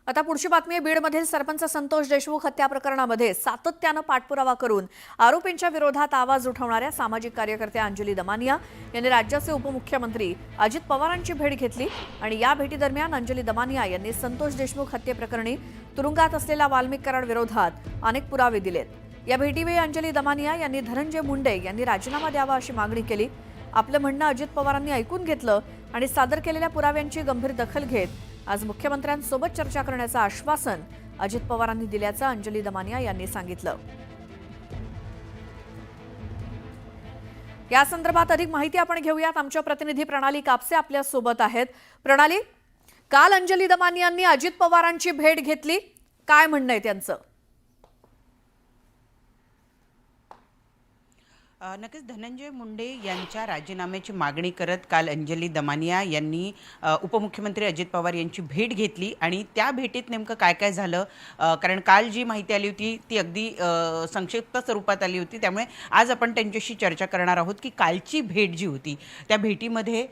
आता पुढची बातमी आहे बीडमधील सरपंच संतोष देशमुख हत्या प्रकरणामध्ये सातत्यानं पाठपुरावा करून आरोपींच्या विरोधात आवाज उठवणाऱ्या सामाजिक कार्यकर्त्या अंजली दमानिया यांनी राज्याचे उपमुख्यमंत्री अजित पवारांची भेट घेतली आणि या भेटीदरम्यान अंजली दमानिया यांनी संतोष देशमुख हत्येप्रकरणी तुरुंगात असलेल्या वाल्मिक कराड विरोधात अनेक पुरावे दिलेत। या भेटीवेळी अंजली दमानिया यांनी धनंजय मुंडे यांनी राजीनामा द्यावा अशी मागणी केली। आपलं म्हणणं अजित पवारांनी ऐकून घेतलं आणि सादर केलेल्या पुराव्यांची गंभीर दखल घेत आज मुख्यमंत्र्यांसोबत चर्चा करण्याचं आश्वासन अजित पवारांनी दिल्याचं अंजली दमानिया यांनी सांगितलं। या संदर्भात अधिक माहिती आपण घेऊयात। आमच्या प्रतिनिधी प्रणाली कापसे आपल्या सोबत आहेत। प्रणाली, काल अंजली दमानियांनी अजित पवारांची भेट घेतली, काय म्हणणं आहे त्यांचं? नक्कीच धनंजय मुंडे यांच्या राजीनाम्याची मागणी करत काल अंजली दमानिया यांनी उपमुख्यमंत्री अजित पवार यांची भेट घेतली आणि त्या भेटीत नेमकं काय काय झालं, कारण काल जी माहिती आली होती ती अगदी संक्षिप्त स्वरूपात आली होती, त्यामुळे आज आपण त्यांच्याशी चर्चा करणार आहोत की कालची भेट जी होती त्या भेटीमध्ये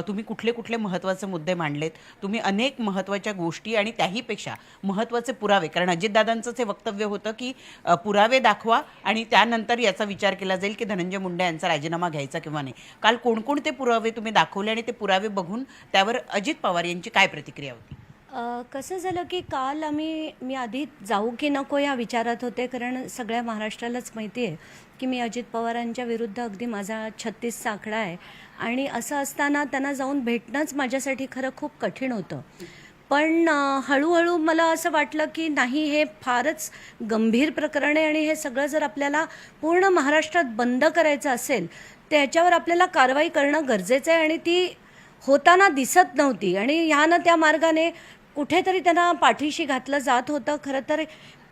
तुम्ही कुठले कुठले महत्त्वाचे मुद्दे मांडलेत, तुम्ही अनेक महत्त्वाच्या गोष्टी आणि त्याहीपेक्षा महत्त्वाचे पुरावे, कारण अजितदादांचं हे वक्तव्य होतं की पुरावे दाखवा आणि त्यानंतर याचा विचार केला जाईल की धनंजय मुंडे यांचा राजीनामा घ्यायचा किंवा नाही। काल कोणकोणते पुरावे तुम्ही दाखवले आणि ते पुरावे बघून त्यावर अजित पवार यांची काय प्रतिक्रिया होती? कसं झालं की काल मी आधी जाऊ की नको या विचारात होते, कारण सगळ्या महाराष्ट्रालाच माहिती आहे की मी अजित पवारांच्या विरुद्ध अगदी माझा 36 आकडा आहे आणि असं असताना त्यांना जाऊन भेटणंच माझ्यासाठी खरं खूप कठीण होतं। पण हळूहळू मला असं वाटलं की नाही, हे फारच गंभीर प्रकरण आहे आणि हे सगळं जर आपल्याला पूर्ण महाराष्ट्रात बंद करायचं असेल तर याच्यावर आपल्याला कारवाई करणं गरजेचं आहे आणि ती होताना दिसत नव्हती आणि ह्यानं त्या मार्गाने कुठेतरी त्यांना पाठीशी घातलं जात होतं। खरं तर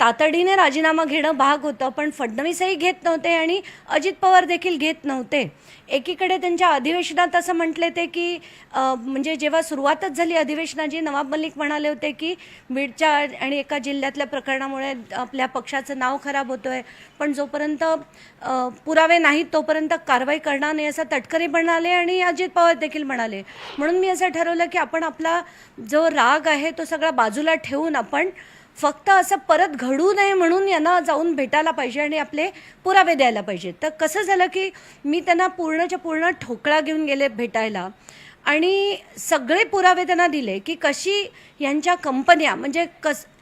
तातडीने राजीनामा घेणं भाग होतं, पण फडणवीसही घेत नव्हते आणि अजित पवार देखील घेत नव्हते। एकीकडे त्यांच्या अधिवेशनात असं म्हटले ते की म्हणजे जेव्हा सुरुवातच झाली अधिवेशनाची, नवाब मलिक म्हणाले होते की बीडच्या आणि एका जिल्ह्यातल्या प्रकरणामुळे आपल्या पक्षाचं नाव खराब होतोय, पण जोपर्यंत पुरावे नाहीत तोपर्यंत कारवाई करणार नाही असं तटकरे म्हणाले आणि अजित पवार देखील म्हणाले। म्हणून मी असं ठरवलं की आपण आपला जो राग आहे तो सगळा बाजूला ठेवून आपण फक्त असं परत घडू नये म्हणून यांना जाऊन भेटायला पाहिजे आणि आपले पुरावे द्यायला पाहिजे। तर कसं झालं की मी त्यांना पूर्णच्या पूर्ण ठोकळा घेऊन गेले भेटायला आणि सगळे पुरावे त्यांना दिले की कशी यांच्या कंपन्या, म्हणजे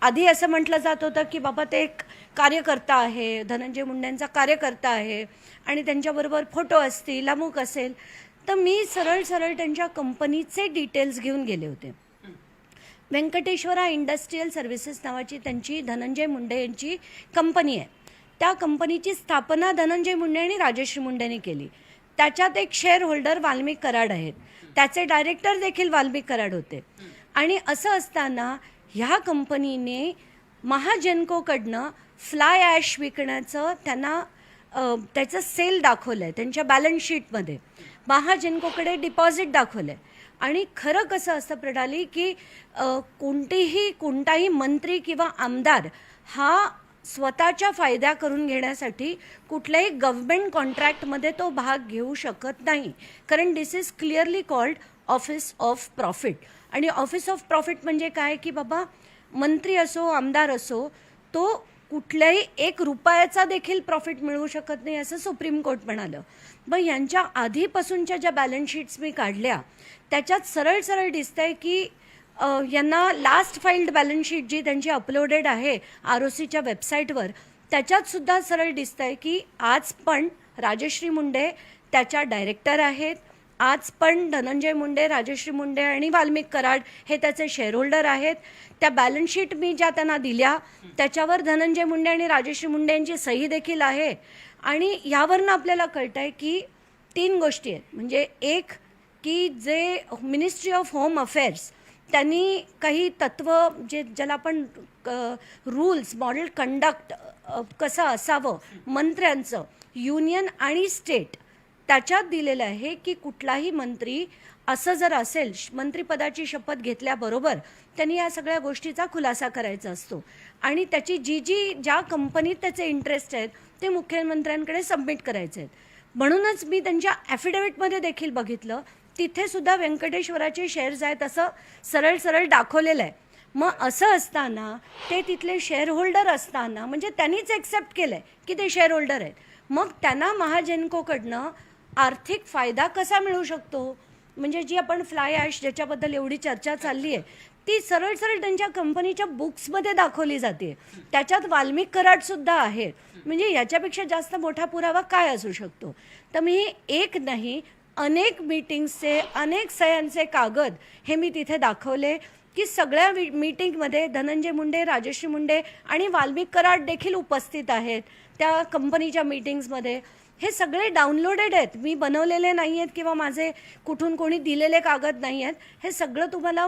आधी असं म्हटलं जात होतं की बाबा ते एक कार्यकर्ता आहे, धनंजय मुंडेंचा कार्यकर्ता आहे आणि त्यांच्याबरोबर फोटो असतील, अमुक असेल, तर मी सरळ सरळ त्यांच्या कंपनीचे डिटेल्स घेऊन गेले होते। व्यंकटेश्वरा इंडस्ट्रियल सर्व्हिसेस नावाची त्यांची धनंजय मुंडे यांची कंपनी आहे। त्या कंपनीची स्थापना धनंजय मुंडे आणि राजश्री मुंडेंनी केली। त्याच्यात एक शेअर होल्डर वाल्मिक कराड आहेत, त्याचे डायरेक्टर देखील वाल्मिक कराड होते आणि असं असताना ह्या कंपनीने महाजेनकोकडनं फ्लाय ॲश विकण्याचं त्यांना त्याचं सेल दाखवलं आहे, त्यांच्या बॅलन्स शीटमध्ये महाजेनकोकडे डिपॉझिट दाखवलं आहे। आणि खरं कसं असतं प्रणाली की कोणताही मंत्री किंवा आमदार हा स्वतःच्या फायद्या करून घेण्यासाठी कुठल्याही गव्हर्नमेंट कॉन्ट्रॅक्टमध्ये तो भाग घेऊ शकत नाही, कारण this is clearly called office of profit. आणि ऑफिस ऑफ प्रॉफिट म्हणजे काय की बाबा मंत्री असो आमदार असो तो कुठल्याही 1 रुपयाचा देखील प्रॉफिट मिळवू शकत नाही असं सुप्रीम कोर्ट म्हणालं। मग यांच्या आधीपासूनच्या ज्या बॅलन्स शीट्स मी काढल्या त्याच्यात सरळ सरळ दिसतंय की यांना लास्ट फाईल्ड बॅलन्स शीट जी त्यांची अपलोडेड आहे ROCच्या वेबसाईटवर, त्याच्यात सुद्धा सरळ दिसतंय की आज पण राजश्री मुंडे त्याच्या डायरेक्टर आहेत, आज पण धनंजय मुंडे, राजश्री मुंडे आणि वाल्मिक कराड हे त्याचे शेअर होल्डर आहेत। त्या बॅलन्स शीट मी ज्या त्यांना दिल्या त्याच्यावर धनंजय मुंडे आणि राजश्री मुंडे यांची सही देखील आहे आणि यावरनं आपल्याला कळतंय की 3 गोष्टी आहेत। म्हणजे एक की जे मिनिस्ट्री ऑफ होम अफेअर्स त्यांनी काही तत्व ज्याला आपण रूल्स मॉडेल कंडक्ट कसं असावं मंत्र्यांचं युनियन आणि स्टेट त्याच्यात दिलेलं आहे की कुठलाही मंत्री असं जर असेल मंत्रिपदाची शपथ घेतल्याबरोबर त्यांनी या सगळ्या गोष्टीचा खुलासा करायचा असतो आणि त्याची ज्या कंपनीत त्याचे इंटरेस्ट आहेत ते मुख्यमंत्र्यांकडे सबमिट करायचे आहेत। म्हणूनच मी त्यांच्या ॲफिडेव्हिटमध्ये देखील बघितलं, तिथे सुद्धा व्यंकटेश्वराचे शेअर्स आहेत असं सरळ सरळ दाखवलेलं आहे। मग असं असताना ते तिथले शेअरहोल्डर असताना म्हणजे त्यांनीच एक्सेप्ट केलं आहे की ते शेअरहोल्डर आहेत, मग त्यांना महाजेनकोकडनं आर्थिक फायदा कसा मिळू शकतो? म्हणजे जी आपण फ्लाय ॲश ज्याच्याबद्दल एवढी चर्चा चालली आहे ती सरळ सरळ त्यांच्या कंपनीच्या बुक्समध्ये दाखवली जाते, त्याच्यात वाल्मिक कराडसुद्धा आहे. म्हणजे याच्यापेक्षा जास्त मोठा पुरावा काय असू शकतो? तर मी एक नाही अनेक मीटिंग्सचे अनेक सह्यांचे कागद हे मी तिथे दाखवले की सगळ्या मीटिंगमध्ये धनंजय मुंडे, राजश्री मुंडे आणि वाल्मिक कराड देखील उपस्थित आहेत त्या कंपनीच्या मीटिंग्समध्ये. हे सगळे डाउनलोडेड आहेत, मी बनवलेले नाही आहेत किंवा माझे कुठून कोणी दिलेले कागद नाही आहेत. हे सगळं तुम्हाला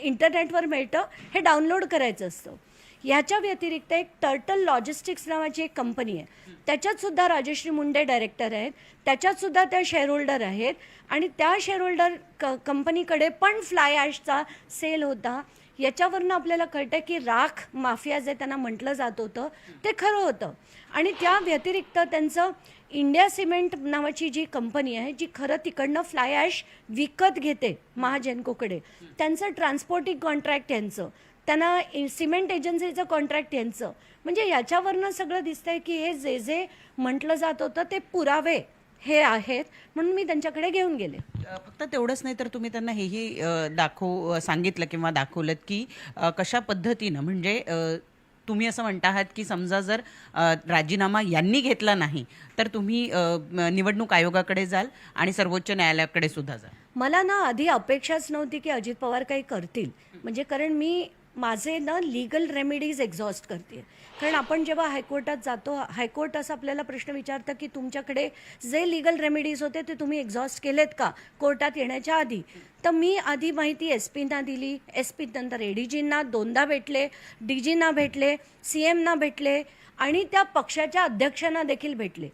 इंटरनेटवर मिळतं, हे डाउनलोड करायचं असतं. ह्याच्या व्यतिरिक्त एक टर्टल लॉजिस्टिक्स नावाची एक कंपनी आहे, त्याच्यातसुद्धा राजश्री मुंडे डायरेक्टर आहेत, त्याच्यातसुद्धा त्या शेअरहोल्डर आहेत आणि त्या शेअरहोल्डर कंपनीकडे पण फ्लाय ॲशचा सेल होता. याच्यावरनं आपल्याला कळतं की राख माफिया जे त्यांना म्हटलं जात होतं ते खरं होतं. आणि त्या व्यतिरिक्त त्यांचं इंडिया सिमेंट नावाची जी कंपनी आहे जी खरं तिकडनं फ्लाय ॲश विकत घेते महाजेनकोकडे, त्यांचं ट्रान्सपोर्टिंग कॉन्ट्रॅक्ट यांचं, त्यांना सिमेंट एजन्सीचं कॉन्ट्रॅक्ट यांचं. म्हणजे याच्यावरनं सगळं दिसतंय की हे जे जे म्हटलं जात होतं ते पुरावे हे आहेत, म्हणून मी त्यांच्याकडे घेऊन गेले. फक्त तेवढंच नाही तर तुम्ही त्यांना हेही सांगितलं किंवा दाखवलं की कशा पद्धतीनं म्हणजे तुम्ही असं म्हणता आहात की समजा जर राजीनामा यांनी घेतला नाही तर तुम्ही निवडणूक आयोगाकडे जाल आणि सर्वोच्च न्यायालयाकडे सुद्धा जाल. मला ना आधी अपेक्षाच नव्हती की अजित पवार काही करतील, म्हणजे कारण मी माझे ना लीगल रेमेडीज एक्झॉस्ट करते. कारण आपण जेव्हा हायकोर्टात जातो, हायकोर्ट असं आपल्याला प्रश्न विचारतं की तुमच्याकडे जे लीगल रेमेडीज होते ते तुम्ही एक्झॉस्ट केलेत का कोर्टात येण्याच्या आधी? तर मी आधी माहिती एस पींना दिली, एस पी नंतर एडीजींना दोनदा भेटले, डीजींना भेटले, CMना भेटले आणि त्या पक्षाच्या अध्यक्षांना देखील भेटले.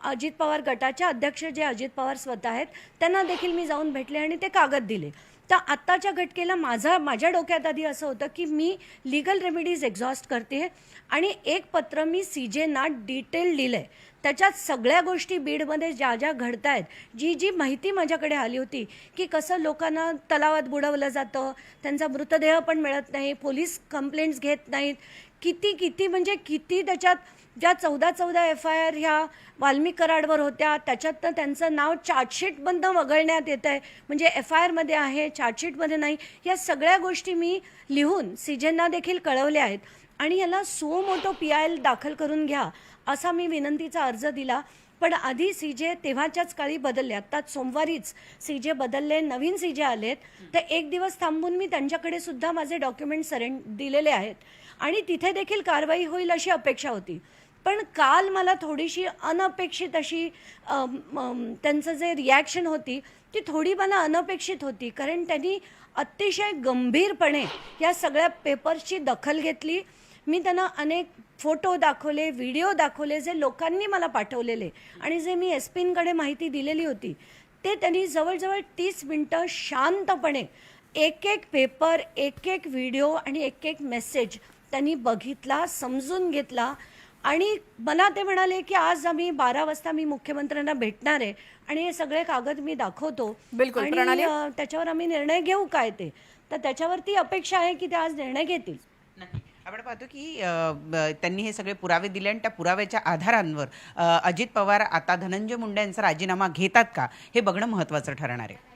अजित पवार गटाच्या अध्यक्ष जे अजित पवार स्वतः आहेत त्यांना देखील मी जाऊन भेटले आणि ते कागद दिले. तर आत्ताच्या घटकेला माझ्या डोक्यात आधी असं होतं की मी लीगल रेमेडीज एक्झॉस्ट करते आणि एक पत्र मी CJना डिटेल दिलं आहे, त्याच्यात सगळ्या गोष्टी बीडमध्ये ज्या ज्या घडत आहेत, जी माहिती माझ्याकडे आली होती की कसं लोकांना तलावात बुडवलं जातं, त्यांचा मृतदेह पण मिळत नाही, पोलीस कंप्लेंट्स घेत नाहीत, किती म्हणजे किती त्याच्यात ज्या 14 FIR ह्या वाल्मिक कराडवर होत्या त्याच्यातनं त्यांचं नाव चार्जशीटमधनं वगळण्यात येतं आहे, म्हणजे FIRमध्ये आहे चार्जशीटमध्ये नाही. या सगळ्या गोष्टी मी लिहून CJना देखील कळवल्या आहेत आणि याला सुओ मोटो PIL दाखल करून घ्या असा मी विनंतीचा अर्ज दिला. पण आधी CJ तेव्हाच्याच काळी बदलले, आता सोमवारीच CJ बदलले, नवीन CJ आलेत, तर एक दिवस थांबून मी त्यांच्याकडे सुद्धा माझे डॉक्युमेंट दिलेले आहेत आणि तिथे देखील कारवाई होईल अशी अपेक्षा होती. पण काल मला थोडीशी अनपेक्षित अशी त्यांचं जे रिॲक्शन होती ती थोडी मला अनपेक्षित होती, कारण त्यांनी अतिशय गंभीरपणे या सगळ्या पेपर्सची दखल घेतली. मी त्यांना अनेक फोटो दाखवले, व्हिडिओ दाखवले जे लोकांनी मला पाठवलेले आणि जे मी SP-कडे माहिती दिलेली होती ते त्यांनी जवळजवळ 30 मिनटं शांतपणे एक एक पेपर, एक एक व्हिडिओ आणि एक एक मेसेज त्यांनी बघितला, समजून घेतला आणि मला ते म्हणाले की आज आम्ही 12 वाजता मी मुख्यमंत्र्यांना भेटणार आहे आणि हे सगळे कागद मी दाखवतो बिलकुल, आणि प्रणाली. त्याच्यावर आम्ही निर्णय घेऊ काय ते. तर त्याच्यावरती अपेक्षा आहे की ते आज निर्णय घेतील. नक्की. आपण पाहतो की त्यांनी हे सगळे पुरावे दिले आणि त्या पुराव्याच्या आधारांवर अजित पवार आता धनंजय मुंडे यांचा राजीनामा घेतात का हे बघणं महत्त्वाचं ठरणार आहे.